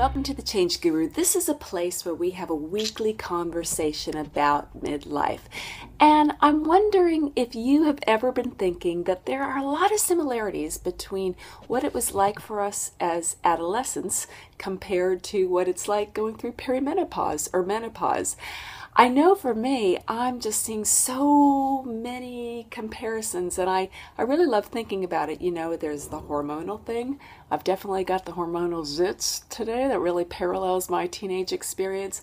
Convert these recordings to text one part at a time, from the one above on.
welcome to the Change Guru. This is a place where we have a weekly conversation about midlife. And I'm wondering if you have ever been thinking that there are a lot of similarities between what it was like for us as adolescents compared to what it's like going through perimenopause or menopause. I know for me, I'm just seeing so many comparisons, and I really love thinking about it. You know, there's the hormonal thing. I've definitely got the hormonal zits today that really parallels my teenage experience.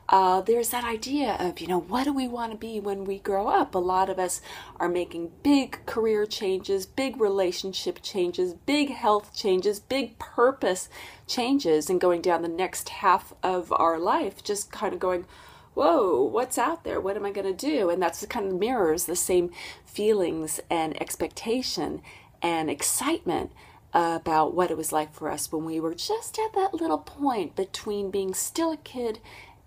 There's that idea of, what do we want to be when we grow up? A lot of us are making big career changes, big relationship changes, big health changes, big purpose changes, and going down the next half of our life, just kind of going, whoa, what's out there? What am I going to do? And that's kind of mirrors the same feelings and expectation and excitement about what it was like for us when we were just at that little point between being still a kid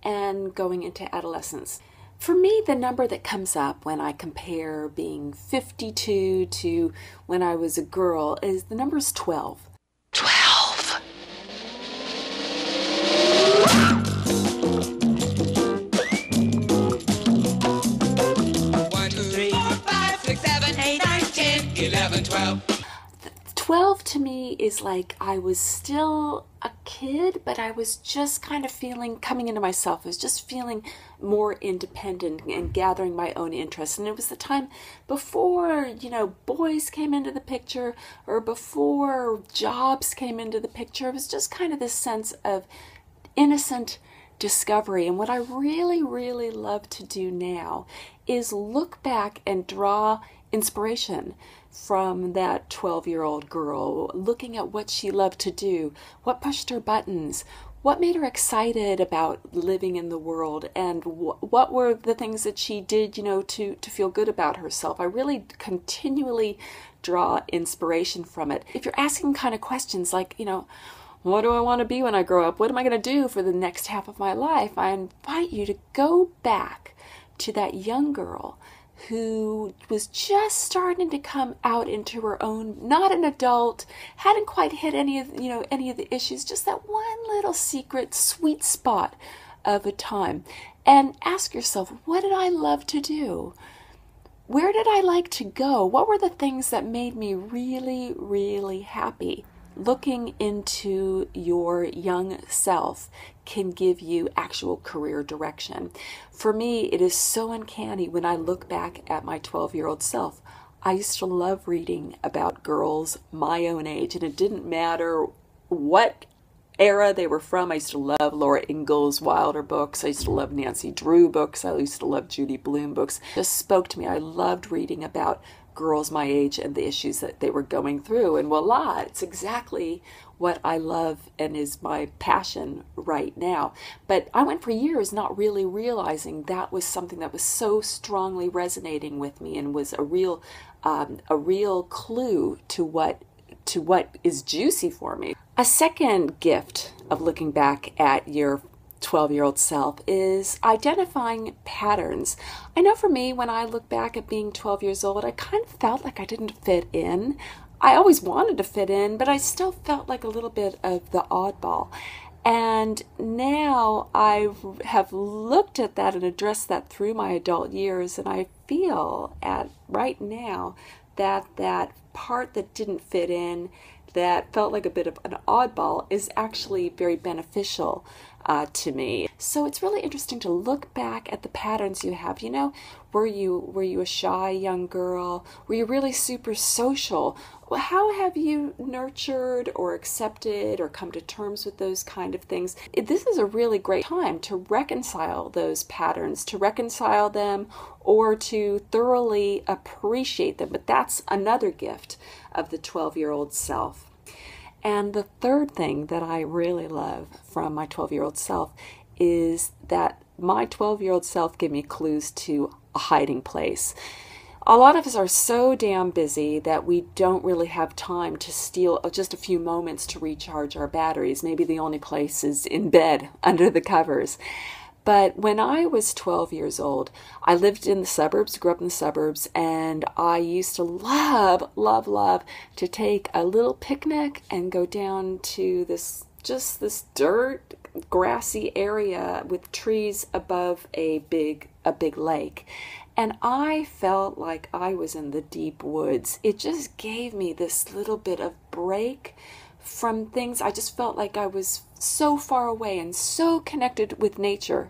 and going into adolescence. For me, the number that comes up when I compare being 52 to when I was a girl is the number is 12. 12! 11, 12. 12 to me is like I was still a kid, but I was just kind of coming into myself. I was just feeling more independent and gathering my own interests. And it was the time before, boys came into the picture or before jobs came into the picture. It was just kind of this sense of innocent discovery. And what I really, really love to do now is look back and draw inspiration from that 12-year-old girl, looking at what she loved to do, what pushed her buttons, what made her excited about living in the world, and what were the things that she did, to feel good about herself. I really continually draw inspiration from it. If you're asking kind of questions like, what do I want to be when I grow up? What am I going to do for the next half of my life? I invite you to go back to that young girl who was just starting to come out into her own, not an adult, hadn't quite hit any of the issues, just that one little secret sweet spot of a time. And ask yourself, what did I love to do? Where did I like to go? What were the things that made me really, really happy? Looking into your young self can give you actual career direction. For me, it is so uncanny when I look back at my 12-year-old self. I used to love reading about girls my own age, and it didn't matter what era they were from. I used to love Laura Ingalls Wilder books. I used to love Nancy Drew books. I used to love Judy Blume books. It just spoke to me. I loved reading about girls my age and the issues that they were going through. And voila, it's exactly what I love and is my passion right now. But I went for years not really realizing that was something that was so strongly resonating with me and was a real clue to what is juicy for me. A second gift of looking back at your 12-year-old self is identifying patterns. I know for me, when I look back at being 12 years old, I kind of felt like I didn't fit in. I always wanted to fit in, but I still felt like a little bit of the oddball. And now I have looked at that and addressed that through my adult years, and I feel right now that part that didn't fit in, that felt like a bit of an oddball, is actually very beneficial to me. So it's really interesting to look back at the patterns you have. Were you a shy young girl? Were you really super social? How have you nurtured or accepted or come to terms with those kind of things? This is a really great time to reconcile those patterns, to reconcile them or to thoroughly appreciate them. But that's another gift of the 12-year-old self. And the third thing that I really love from my 12-year-old self is that my 12-year-old self gave me clues to a hiding place. A lot of us are so damn busy that we don't really have time to steal just a few moments to recharge our batteries. Maybe the only place is in bed under the covers. But when I was 12 years old, I lived in the suburbs, grew up in the suburbs, and I used to love to take a little picnic and go down to this just this dirt, grassy area with trees above a big lake. And I felt like I was in the deep woods. It just gave me this little bit of break from things. I just felt like I was so far away and so connected with nature.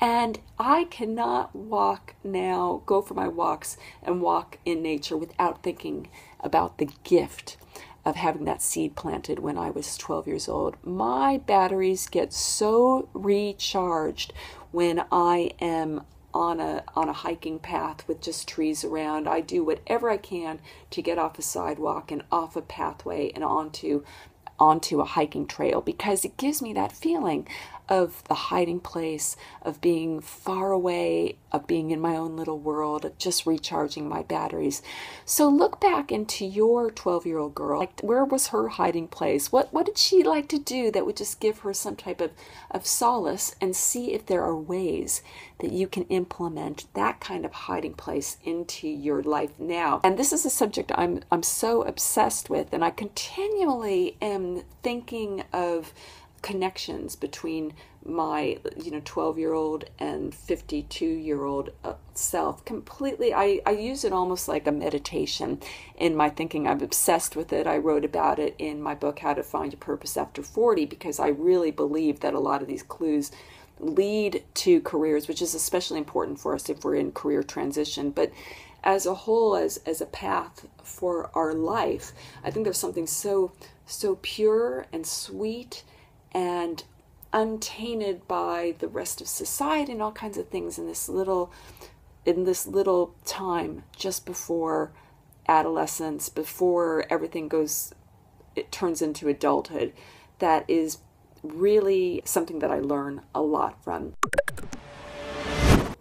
And I cannot walk now, go for my walks and walk in nature without thinking about the gift of having that seed planted when I was 12 years old. My batteries get so recharged when I am on a hiking path with just trees around. I do whatever I can to get off a sidewalk and off a pathway and onto a hiking trail, because it gives me that feeling of the hiding place, of being far away, of being in my own little world, of just recharging my batteries. So look back into your 12-year-old girl. Like, where was her hiding place? What did she like to do that would just give her some type of solace, and see if there are ways that you can implement that kind of hiding place into your life now. And this is a subject I'm so obsessed with, and I continually am thinking of connections between my 12-year-old and 52-year-old self. Completely, I use it almost like a meditation in my thinking. I'm obsessed with it. I wrote about it in my book, How to Find Your Purpose After 40, because I really believe that a lot of these clues lead to careers, which is especially important for us if we're in career transition. But as a whole, as a path for our life, I think there's something so pure and sweet and untainted by the rest of society and all kinds of things in this little time just before adolescence, before everything turns into adulthood, that is really something that I learn a lot from.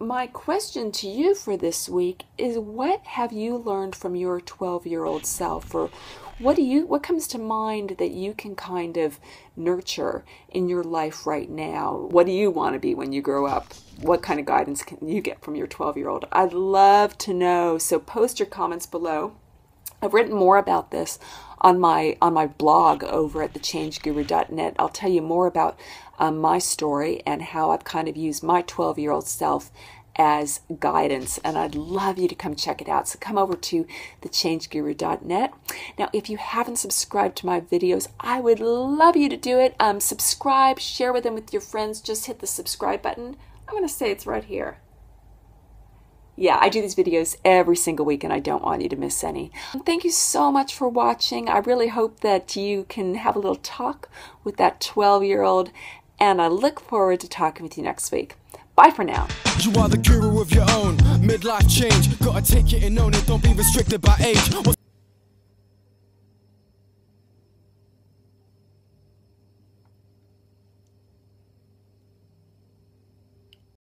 My question to you for this week is, what have you learned from your 12-year-old self? Or what comes to mind that you can kind of nurture in your life right now? What do you want to be when you grow up? What kind of guidance can you get from your 12-year-old? I'd love to know. So post your comments below. I've written more about this on my blog over at thechangeguru.net. I'll tell you more about my story and how I've kind of used my 12-year-old self as guidance, and I'd love you to come check it out. So come over to thechangeguru.net. Now, if you haven't subscribed to my videos, I would love you to do it. Subscribe, share with them with your friends. Just hit the subscribe button. I'm going to say it's right here. Yeah, I do these videos every single week, and I don't want you to miss any. Thank you so much for watching. I really hope that you can have a little talk with that 12-year-old, and I look forward to talking with you next week. Bye for now. You are the guru of your own midlife change. Gotta take it and own it. Don't be restricted by age.